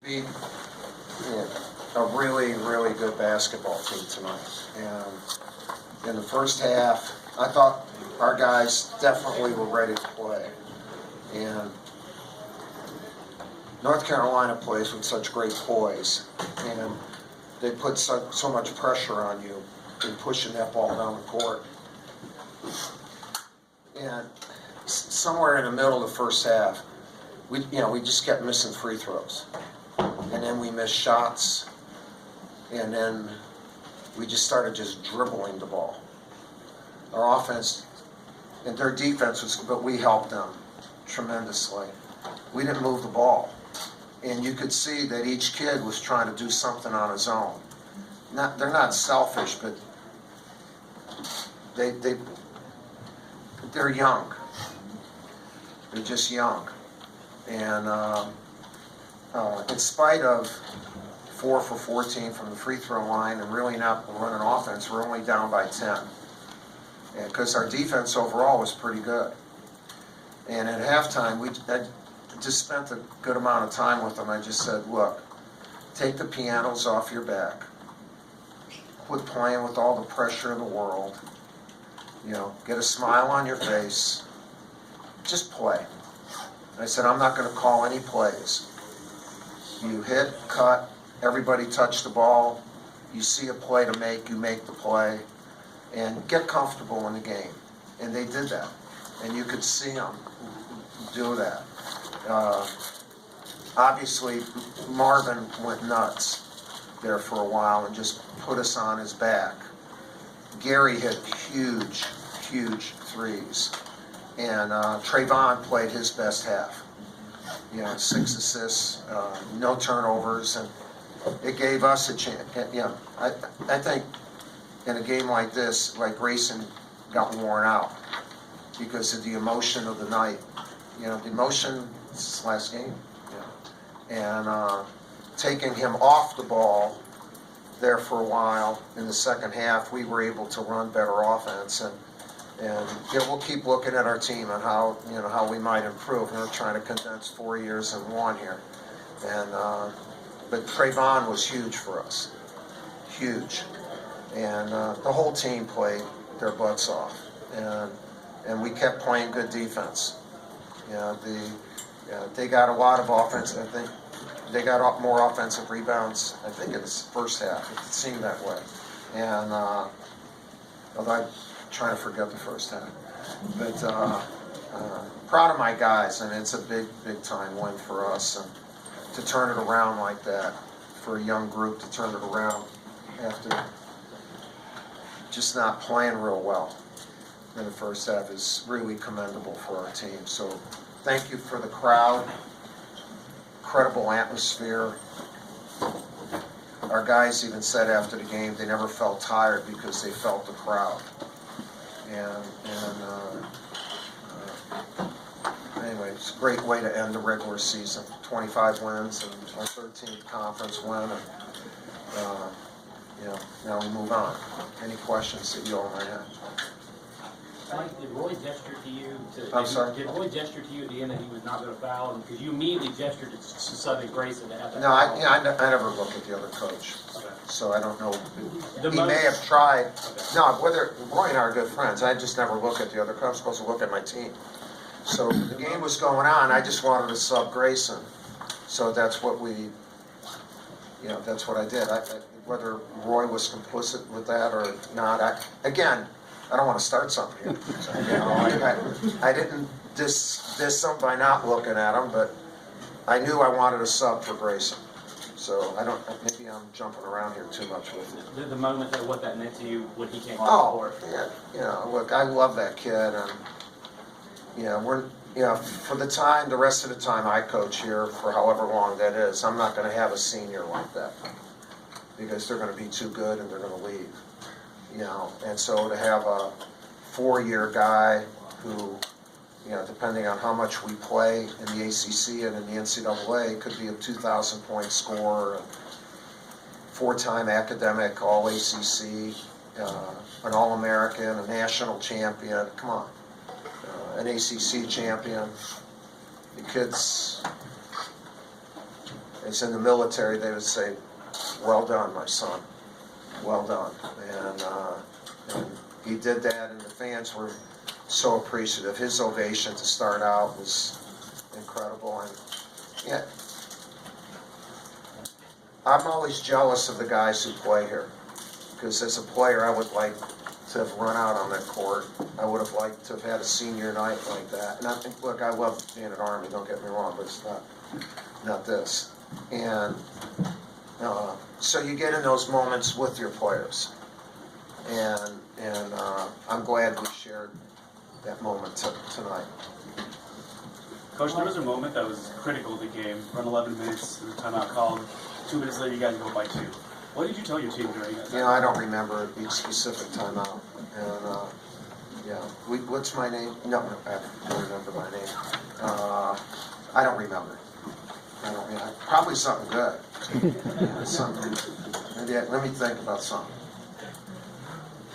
beat a really, really good basketball team tonight. And in the first half, I thought our guys definitely were ready to play. And North Carolina plays with such great poise, and they put so much pressure on you in pushing that ball down the court. And somewhere in the middle of the first half, we just kept missing free throws, and then we missed shots, and then we just started dribbling the ball. Our offense and their defense was, but we helped them tremendously. We didn't move the ball, and you could see that each kid was trying to do something on his own. They're not selfish, but they're young. They're just young. And in spite of 4 for 14 from the free throw line and really not running offense, we're only down by 10. Because our defense overall was pretty good. And at halftime, I just spent a good amount of time with them. I just said, look, take the pianos off your back. Quit playing with all the pressure in the world. Get a smile on your face. Just play. And I said, I'm not going to call any plays. You hit, cut, everybody touch the ball. You see a play to make, you make the play. And get comfortable in the game. And they did that. And you could see them do that. Obviously, Marvin went nuts there for a while and just put us on his back. Gary hit huge threes. And Trayvon played his best half. 6 assists, no turnovers, and it gave us a chance. I think in a game like this, like Grayson got worn out because of the emotion of the night. The emotion, it's his last game. And taking him off the ball there for a while in the second half, we were able to run better offense. And we'll keep looking at our team and how we might improve. We're trying to condense 4 years in one here. And but Trayvon was huge for us, huge. And the whole team played their butts off, and we kept playing good defense. They got a lot of offense. I think they got more offensive rebounds. I think in the first half, it seemed that way. And although I'm trying to forget the first half, but proud of my guys, and it's a big time win for us, and to turn it around like that for a young group to turn it around after just not playing real well in the first half is really commendable for our team. So thank you for the crowd, incredible atmosphere. Our guys even said after the game they never felt tired because they felt the crowd. And anyway, it's a great way to end the regular season. 25 wins and our 13th conference win. And, now we move on. Any questions that you all might have? Mike, did Roy gesture to you? I'm sorry? Did Roy gesture to you at the end that he was not going to foul? Because you immediately gestured to Southern Grayson to have that. No, I never look at the other coach. Okay. So I don't know. He may have tried. Okay. No, whether Roy and I are good friends, I just never look at the other coach. I'm supposed to look at my team. So the game was going on. I just wanted to sub Grayson. So that's what that's what I did. Whether Roy was complicit with that or not, I don't want to start something here. I didn't diss him by not looking at him, but I knew I wanted a sub for Grayson. So maybe I'm jumping around here too much with it. The moment that what that meant to you when he came off the court. Yeah, look, I love that kid, and for the rest of the time I coach here, for however long that is, I'm not going to have a senior like that because they're going to be too good and they're going to leave. And so to have a 4-year guy who, depending on how much we play in the ACC and in the NCAA, could be a 2,000-point scorer, a 4-time academic, All-ACC, an All-American, a national champion. Come on. An ACC champion. The kid's it's in the military, they would say, "Well done, my son, well done." And he did that, and the fans were so appreciative. His ovation to start out was incredible, and yeah, I'm always jealous of the guys who play here, because as a player, I would like to have run out on that court. I would have liked to have had a senior night like that. And I think, look, I love being an Army, don't get me wrong, but it's not this. And so you get in those moments with your players. And I'm glad we shared that moment tonight. Coach, there was a moment that was critical of the game. Run 11 minutes, the timeout called. 2 minutes later, you guys go by 2. What did you tell your team during that? I don't remember each specific timeout. And what's my name? No, I don't remember my name. I don't remember. Probably something good. Something. Maybe let me think about something.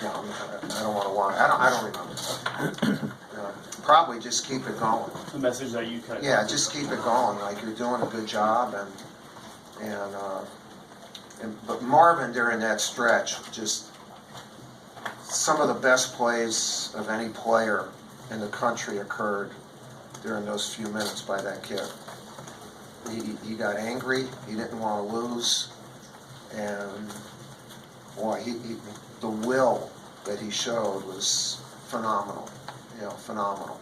No, I don't want to lie. I don't remember. Probably just keep it going. The message that you kind of... Yeah, just keep it going. Like you're doing a good job, but Marvin during that stretch, just some of the best plays of any player in the country occurred during those few minutes by that kid. He got angry. He didn't want to lose, and boy, the will that he showed was phenomenal. Phenomenal.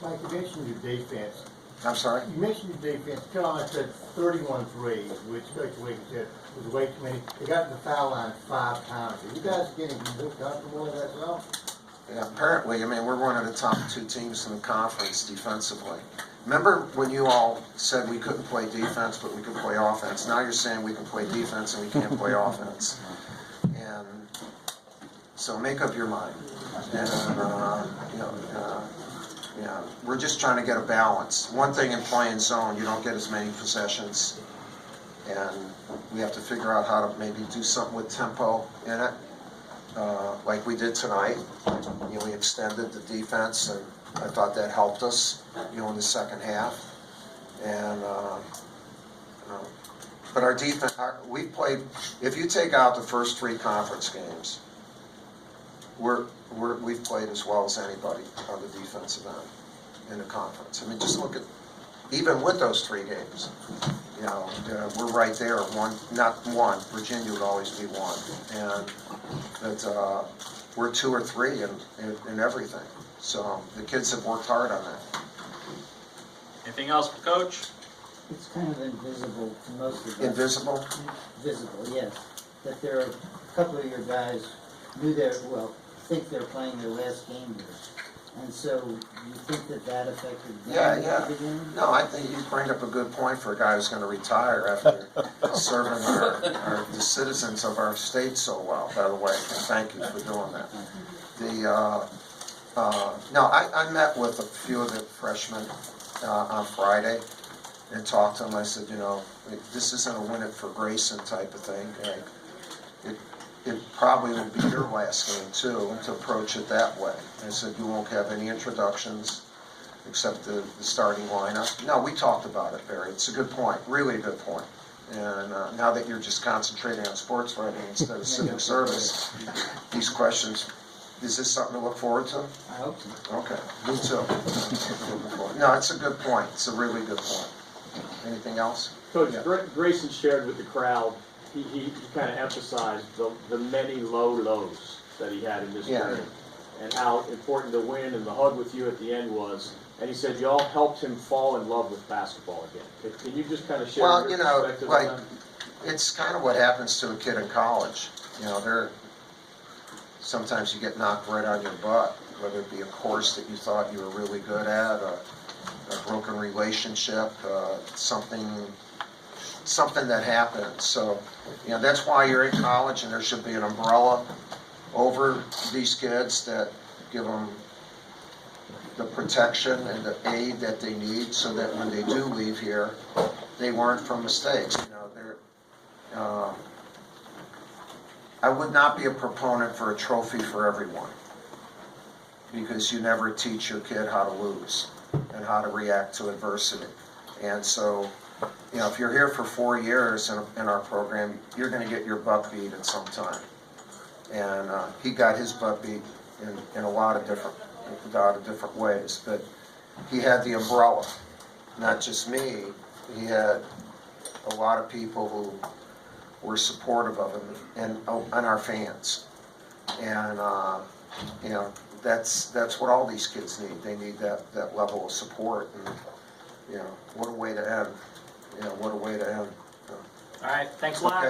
Mike, you mentioned your defense. I'm sorry? You mentioned your defense. Carolina said 31 threes, which Coach Wiggins said was way too many. They got to the foul line 5 times. Are you guys getting more comfortable with that as well? Yeah, apparently. We're one of the top 2 teams in the conference defensively. Remember when you all said we couldn't play defense, but we could play offense? Now you're saying we can play defense and we can't play offense. And so make up your mind. And, we're just trying to get a balance. One thing in playing zone, you don't get as many possessions, and we have to figure out how to maybe do something with tempo in it, like we did tonight. We extended the defense, and I thought that helped us, in the second half. And but our defense, we played. If you take out the first 3 conference games, we've played as well as anybody on the defensive end in the conference. Just look at, even with those 3 games, we're right there. Not one. Virginia would always be 1, and we're 2 or 3 in everything. So the kids have worked hard on that. Anything else for Coach? It's kind of invisible to most of us. Invisible? Visible, yes. That there are a couple of your guys think they're playing their last game here. And so you think that affected them at the beginning? No, I think you bring up a good point for a guy who's going to retire after serving the citizens of our state so well, by the way. And thank you for doing that. I met with a few of the freshmen on Friday and talked to them. I said, this isn't a win it for Grayson type of thing. It probably will be your last game, too, to approach it that way. I said, you won't have any introductions except the starting lineup. No, we talked about it, Barry. It's a good point, really a good point. And now that you're just concentrating on sports writing instead of civic service, these questions, is this something to look forward to? I hope so. Okay, me too. No, it's a good point. It's a really good point. Anything else? Coach, Grayson shared with the crowd, he kind of emphasized the many low lows that he had in this journey, and how important the win and the hug with you at the end was. And he said you all helped him fall in love with basketball again. Can you just kind of share your perspective on that? It's kind of what happens to a kid in college. Sometimes you get knocked right on your butt, whether it be a course that you thought you were really good at, a broken relationship, something that happens. So, that's why you're in college, and there should be an umbrella over these kids that give them the protection and the aid that they need, so that when they do leave here, they learn from mistakes. I would not be a proponent for a trophy for everyone, because you never teach your kid how to lose and how to react to adversity. And so you know, if you're here for 4 years in our program, you're gonna get your butt beat at some time. And he got his butt beat in a lot of different ways, but he had the umbrella, not just me. He had a lot of people who were supportive of him and our fans. And, you know, that's what all these kids need. They need that level of support. And, you know, what a way to end. You know, what a way to end. All right, thanks a lot. Okay.